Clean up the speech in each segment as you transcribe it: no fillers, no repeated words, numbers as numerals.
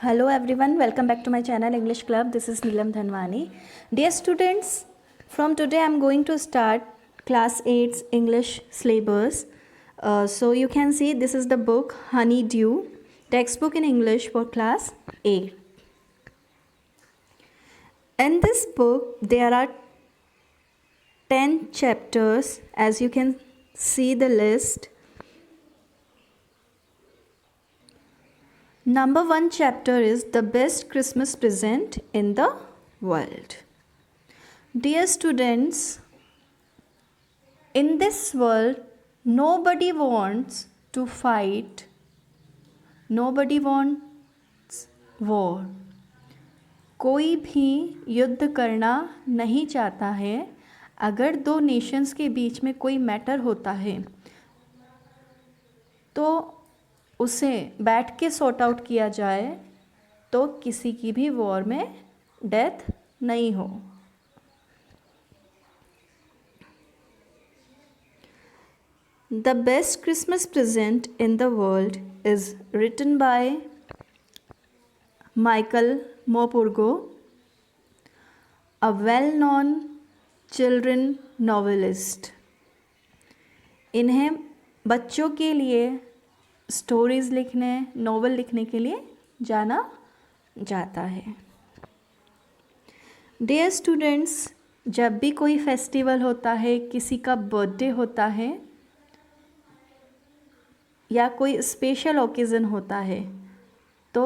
Hello everyone, welcome back to my channel English Club. This is Neelam Dhanwani. Dear students, from today I am going to start class 8's English syllabus. So you can see this is the book Honeydew, textbook in English for class 8. In this book there are 10 chapters, as you can see the list. Number 1 chapter is the best Christmas present in the world. Dear students, in this world, nobody wants to fight. Nobody wants war. कोई भी युद्ध करना नहीं चाहता है. अगर दो Nations के बीच में कोई मैटर होता है तो उसे बैठ के सॉर्ट आउट किया जाए तो किसी की भी वॉर में डेथ नहीं हो. The best Christmas present in the world is written by Michael Morpurgo, a well known children novelist. इन्हें बच्चों के लिए स्टोरीज़ लिखने, नॉवल लिखने के लिए जाना जाता है. डियर स्टूडेंट्स, जब भी कोई फेस्टिवल होता है, किसी का बर्थडे होता है या कोई स्पेशल ओकेज़न होता है तो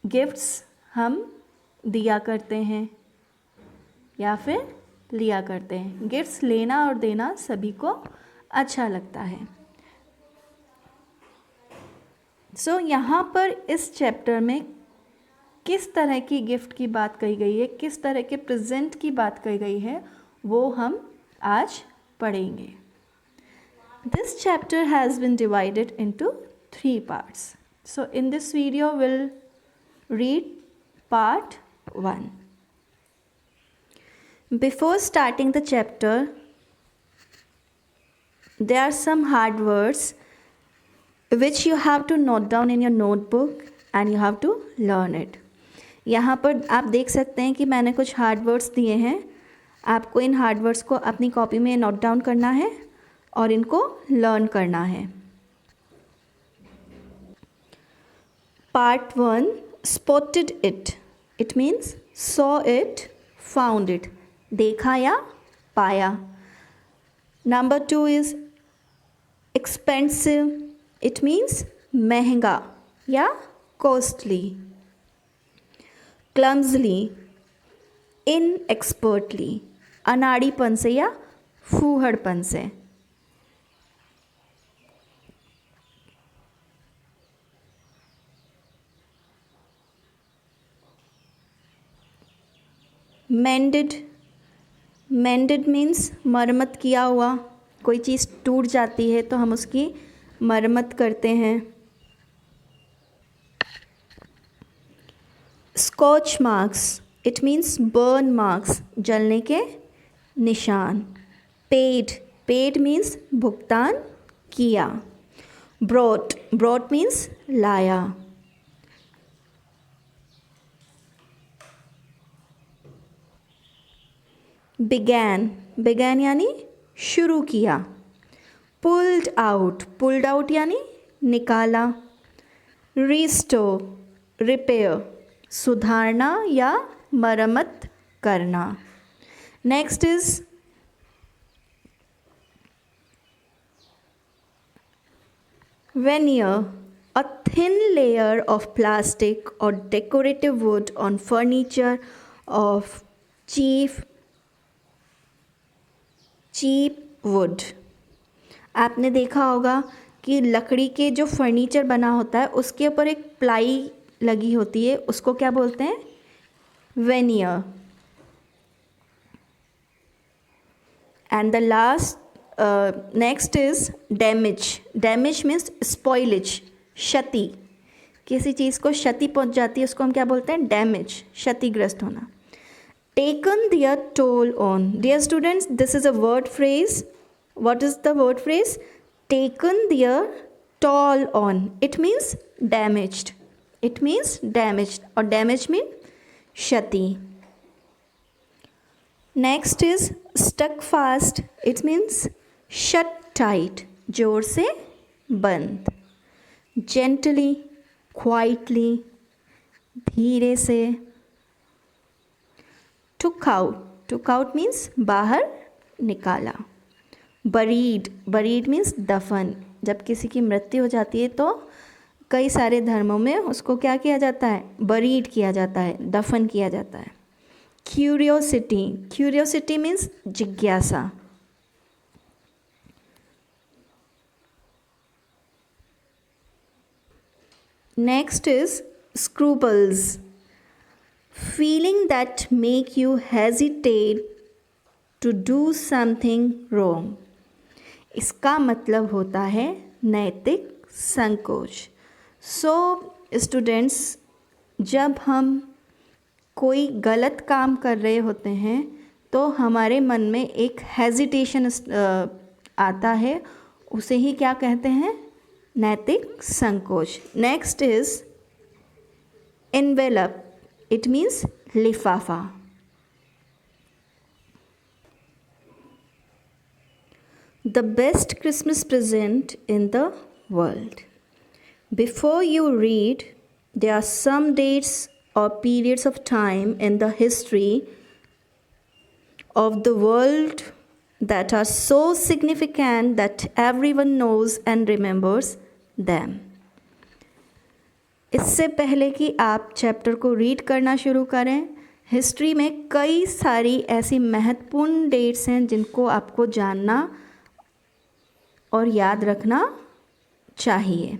गिफ्ट्स हम दिया करते हैं या फिर लिया करते हैं. गिफ्ट्स लेना और देना सभी को अच्छा लगता है. सो यहाँ पर इस चैप्टर में किस तरह की गिफ्ट की बात कही गई है, किस तरह के प्रेजेंट की बात कही गई है, वो हम आज पढ़ेंगे. This chapter has been divided into 3 parts. So in this video will read part 1. Before starting the chapter, there are some hard words which you have to note down in your notebook and you have to learn it. यहाँ पर आप देख सकते हैं कि मैंने कुछ hard words दिए हैं. आपको इन हार्ड वर्ड्स को अपनी कॉपी में नोट डाउन करना है और इनको लर्न करना है. Part 1, spotted it. It means saw it, found it. देखा या पाया. Number 2 is expensive. It means महंगा या costly. Clumsily, inexpertly, अनाड़ीपन से या फूहड़पन से. Mended, mended means मरम्मत किया हुआ. कोई चीज़ टूट जाती है तो हम उसकी मरम्मत करते हैं. Scorch marks, it means burn marks, जलने के निशान. पेड, पेड मीन्स भुगतान किया. ब्रॉट, ब्रॉट मीन्स लाया. बिगैन, बिगैन यानी शुरू किया. पुल्ड आउट, पुल्ड आउट यानी निकाला. रिस्टोर, रिपेयर, सुधारना या मरम्मत करना. Next is veneer, a thin layer of plastic or decorative wood on furniture of cheap wood. आपने देखा होगा कि लकड़ी के जो फर्नीचर बना होता है उसके ऊपर एक प्लाई लगी होती है, उसको क्या बोलते हैं? Vernier. And the last next is damage. Damage means spoilage, क्षति. किसी चीज़ को क्षति पहुंच जाती है उसको हम क्या बोलते हैं? डैमेज, क्षतिग्रस्त होना. Taken their toll on. Dear students, this is a word phrase. What is the word phrase? Taken their toll on. It means damaged. It means damaged, or damage mean क्षति. Next is stuck fast. It means shut tight, जोर से बंद. Gently, quietly, धीरे से. Took out means बाहर निकाला. Buried means दफन. जब किसी की मृत्यु हो जाती है तो कई सारे धर्मों में उसको क्या किया जाता है? बरीड किया जाता है, दफन किया जाता है. क्यूरियोसिटी मीन्स जिज्ञासा. Next is scruples, feeling that make you hesitate to do something wrong. इसका मतलब होता है नैतिक संकोच. सो स्टूडेंट्स, जब हम कोई गलत काम कर रहे होते हैं तो हमारे मन में एक हेजिटेशन आता है, उसे ही क्या कहते हैं? नैतिक संकोच. Next is envelope. It means लिफाफा. The best Christmas present in the world. Before you read, there are some dates or periods of time in the history of the world that are so significant that everyone knows and remembers them. इससे पहले कि आप chapter को read करना शुरू करें, history में कई सारी ऐसी महत्वपूर्ण डेट्स हैं जिनको आपको जानना और याद रखना चाहिए.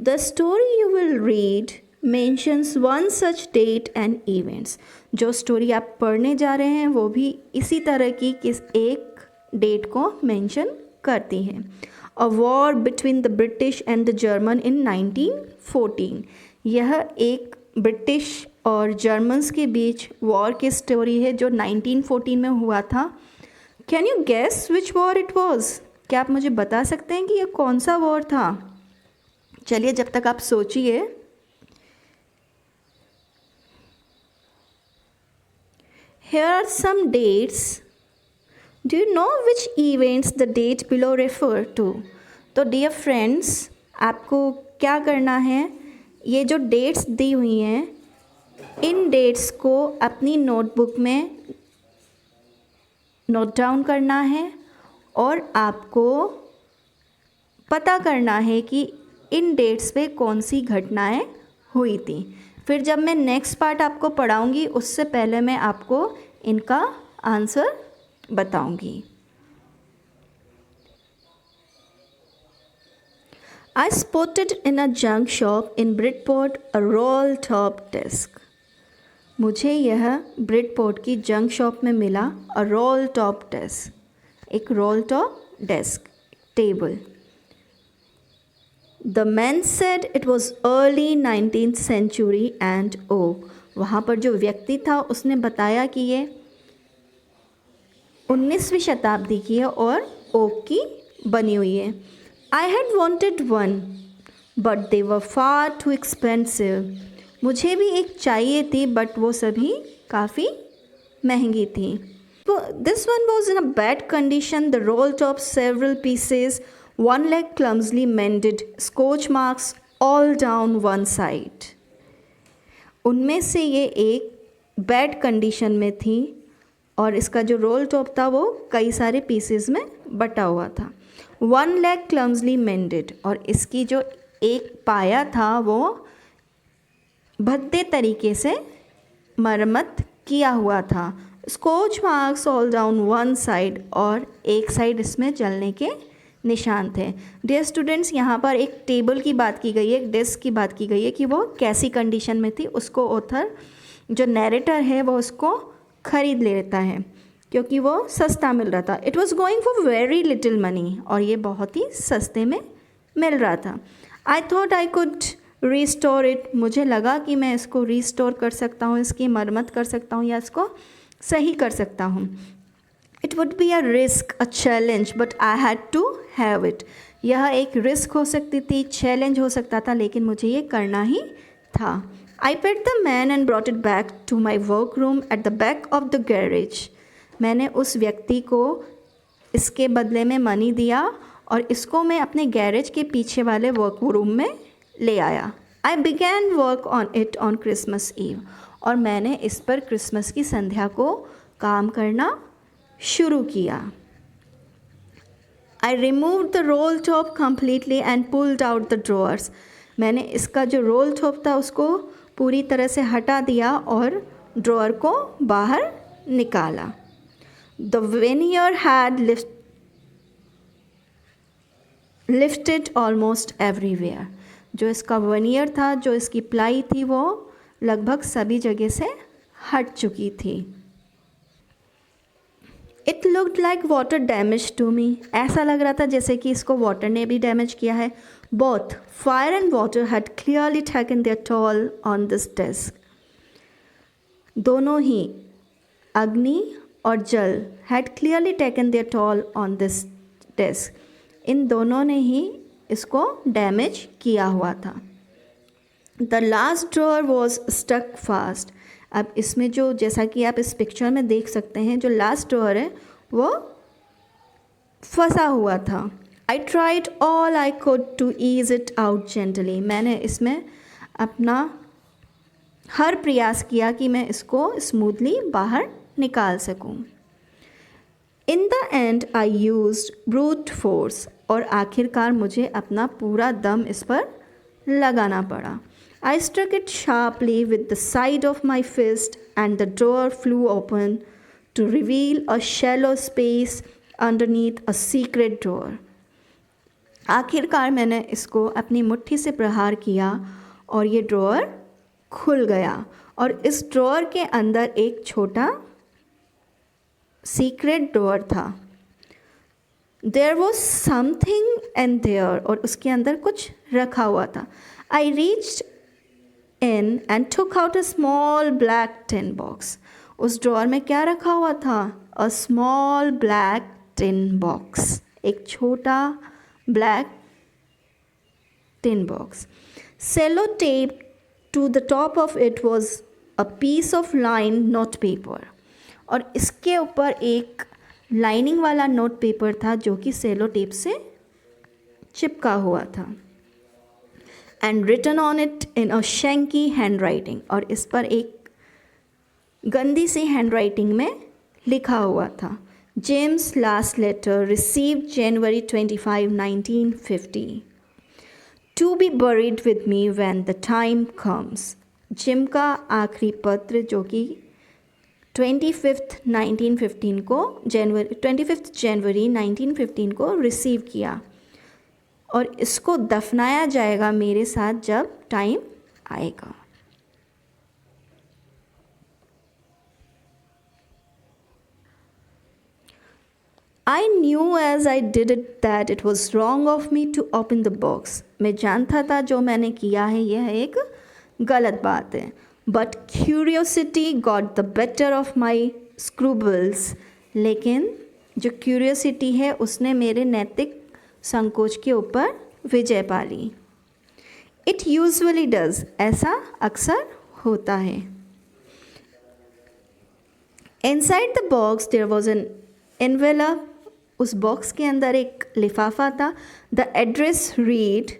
The story you will read mentions one such date and events. जो स्टोरी आप पढ़ने जा रहे हैं वो भी इसी तरह की किस एक डेट को मेंशन करती है. A war between the British and the German in 1914. यह एक ब्रिटिश और जर्मन्स के बीच वॉर की स्टोरी है जो 1914 में हुआ था. Can you guess which war it was? क्या आप मुझे बता सकते हैं कि यह कौन सा वॉर था? चलिए जब तक आप सोचिए. Here are some dates. Do you know which events the date below refer to? तो डियर फ्रेंड्स, आपको क्या करना है? ये जो डेट्स दी हुई हैं, इन डेट्स को अपनी नोटबुक में नोट डाउन करना है और आपको पता करना है कि इन डेट्स पे कौन सी घटनाएं हुई थी. फिर जब मैं नेक्स्ट पार्ट आपको पढ़ाऊँगी उससे पहले मैं आपको इनका आंसर बताऊंगी. I spotted in a junk shop in Bridport a roll top desk. मुझे यह ब्रिडपोर्ट की जंक शॉप में मिला अ रोल टॉप डेस्क, एक roll top desk table. The man said it was early 19th century and oak. वहाँ पर जो व्यक्ति था उसने बताया कि ये 19वीं शताब्दी की है और ओक की बनी हुई है. I had wanted one but they were far too expensive. मुझे भी एक चाहिए थी बट वो सभी काफ़ी महंगी थी. This one was in a bad condition. The roll top several pieces, one leg clumsily mended, scotch marks all down one side. उनमें से ये एक बैड कंडीशन में थी और इसका जो रोल टॉप था वो कई सारे पीसेस में बटा हुआ था. वन लेग क्लम्सली मेंडेड, और इसकी जो एक पाया था वो भद्दे तरीके से मरम्मत किया हुआ था. Scorch marks all down one side, और एक साइड इसमें जलने के निशान थे. डियर स्टूडेंट्स, यहाँ पर एक टेबल की बात की गई है, एक डेस्क की बात की गई है कि वो कैसी कंडीशन में थी. उसको ऑथर जो नैरेटर है वो उसको ख़रीद लेता है क्योंकि वो सस्ता मिल रहा था. It was going for very little money, और ये बहुत ही सस्ते में मिल रहा था. I thought I could restore it. मुझे लगा कि मैं इसको रीस्टोर कर सकता हूँ, इसकी मरम्मत कर सकता हूँ या इसको सही कर सकता हूँ. It would be a risk, a challenge, but I had to have it. यह एक रिस्क हो सकती थी, चैलेंज हो सकता था, लेकिन मुझे ये करना ही था. I paid the man and brought it back to my work room at the back of the garage. मैंने उस व्यक्ति को इसके बदले में मनी दिया और इसको मैं अपने गैरेज के पीछे वाले वर्क रूम में ले आया. I began work on it on Christmas Eve. और मैंने इस पर क्रिसमस की संध्या को काम करना शुरू किया. I remove the roll top completely and pulled out the drawers. मैंने इसका जो रोल टॉप था उसको पूरी तरह से हटा दिया और ड्रॉअर को बाहर निकाला. The veneer had lifted almost everywhere. जो इसका veneer था, जो इसकी प्लाई थी, वो लगभग सभी जगह से हट चुकी थी. It looked like water damage to me. ऐसा लग रहा था जैसे कि इसको वाटर ने भी डैमेज किया है. Both fire and water had clearly taken their toll on this desk. दोनों ही अग्नि और जल had clearly taken their toll on this desk. इन दोनों ने ही इसको डैमेज किया हुआ था. The last drawer was stuck fast. अब इसमें जो, जैसा कि आप इस पिक्चर में देख सकते हैं, जो लास्ट ड्रॉअर है वो फंसा हुआ था. I tried all I could to ease it out gently. मैंने इसमें अपना हर प्रयास किया कि मैं इसको स्मूथली बाहर निकाल सकूं. In the and I used brute force. और आखिरकार मुझे अपना पूरा दम इस पर लगाना पड़ा. I struck it sharply with the side of my fist and the drawer flew open to reveal a shallow space underneath a secret drawer. आखिरकार मैंने इसको अपनी मुट्ठी से प्रहार किया और ये ड्रॉअर खुल गया और इस ड्रॉअर के अंदर एक छोटा सीक्रेट ड्रॉअर था. There was something in there. और उसके अंदर कुछ रखा हुआ था. I reached in and took out a small black tin box. उस ड्रॉअर में क्या रखा हुआ था? A small black tin box. एक छोटा black tin box. Sellotape to the top of it was a piece of lined note paper. और इसके ऊपर एक लाइनिंग वाला नोट पेपर था जो कि सेलो टेप से चिपका हुआ था. And written on it in a shaky hand writing. और इस पर एक गंदी सी हैंड राइटिंग में लिखा हुआ था, Jim's last letter received January 25, 1950. To be buried with me when the time comes. Jim का आखिरी पत्र जो कि 25th जनवरी 1915 को रिसीव किया और इसको दफनाया जाएगा मेरे साथ जब टाइम आएगा. I knew as I did it that it was wrong of me to open the box. मैं जानता था जो मैंने किया है यह एक गलत बात है. But curiosity got the better of my scruples. लेकिन जो क्यूरियोसिटी है उसने मेरे नैतिक संकोच के ऊपर विजय पा ली. It usually does. ऐसा अक्सर होता है. Inside the box there was an envelope. उस बॉक्स के अंदर एक लिफाफा था. The address read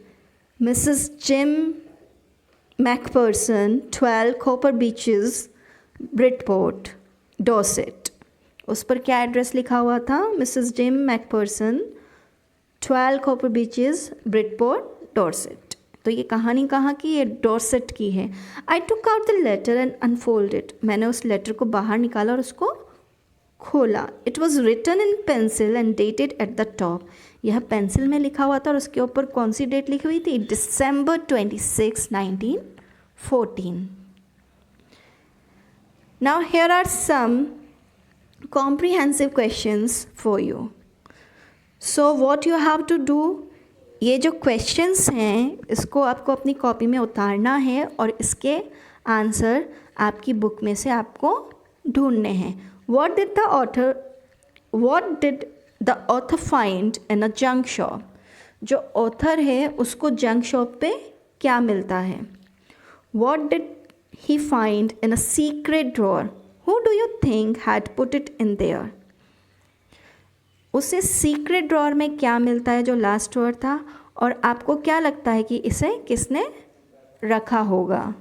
Mrs. Jim McPherson, 12 Copper Beaches, Bridport, Dorset. उस पर क्या एड्रेस लिखा हुआ था? Mrs Jim McPherson, 12 Copper Beaches, Bridport, Dorset. तो ये कहानी कहाँ की? ये डॉर्सेट की है. I took out the letter and unfolded. मैंने उस लेटर को बाहर निकाला और उसको खोला. It was written in pencil and dated at the top. यह पेंसिल में लिखा हुआ था और उसके ऊपर कौन सी डेट लिखी हुई थी? December 26, 1914. Now here are some comprehensive questions for you. So what you have to do, ये जो questions हैं इसको आपको अपनी कॉपी में उतारना है और इसके आंसर आपकी बुक में से आपको ढूंढने हैं. What did the author what did the author find in a junk shop? जो ऑथर है उसको जंक शॉप पे क्या मिलता है? What did he find in a secret drawer? Who do you think had put it in their? उसे secret drawer में क्या मिलता है जो लास्ट ड्रॉअर था, और आपको क्या लगता है कि इसे किसने रखा होगा?